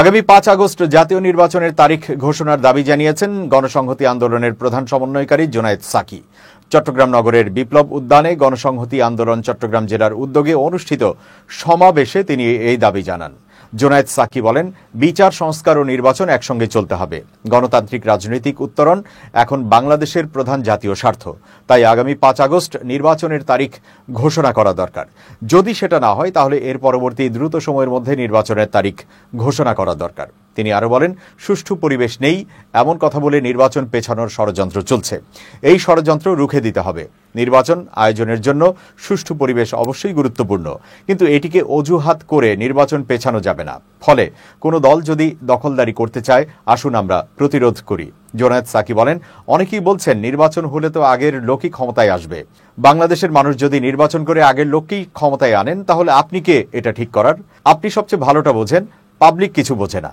আগামী ৫ আগস্ট জাতীয় নির্বাচনের তারিখ ঘোষণার দাবি জানিয়েছেন গণসংহতি আন্দোলনের প্রধান সমন্বয়কারী জোনায়েদ সাকি। চট্টগ্রাম নগরের বিপ্লব উদ্যানে গণসংহতি আন্দোলন চট্টগ্রাম জেলার উদ্যোগে অনুষ্ঠিত সমাবেশে তিনি এই দাবি জানান। জোনায়েদ সাকি বলেন, বিচার, সংস্কার ও নির্বাচন একসঙ্গে চলতে হবে। গণতান্ত্রিক রাজনৈতিক উত্তরণ এখন বাংলাদেশের প্রধান জাতীয় স্বার্থ। তাই আগামী ৫ আগস্ট নির্বাচনের তারিখ ঘোষণা করা দরকার। যদি সেটা না হয় তাহলে এর পরবর্তী দ্রুত সময়ের মধ্যে নির্বাচনের তারিখ ঘোষণা করা দরকার। তিনি আরো বলেন, সুষ্ঠু পরিবেশ নেই এমন কথা বলে নির্বাচন পেছানোর ষড়যন্ত্র চলছে। এই ষড়যন্ত্র রুখে দিতে হবে। নির্বাচন আয়োজনের জন্য সুষ্ঠু পরিবেশ অবশ্যই গুরুত্বপূর্ণ, কিন্তু এটিকে অজুহাত করে নির্বাচন পেছানো যাবে না। ফলে কোনো দল যদি দখলদারি করতে চায়, আসুন আমরা প্রতিরোধ করি। জোনায়েদ সাকি বলেন, অনেকেই বলছেন নির্বাচন হলে তো আগের লোকই ক্ষমতায় আসবে। বাংলাদেশের মানুষ যদি নির্বাচন করে আগের লোককেই ক্ষমতায় আনেন, তাহলে আপনি কে এটা ঠিক করার? আপনি সবচেয়ে ভালোটা বোঝেন, পাবলিক কিছু বোঝে না।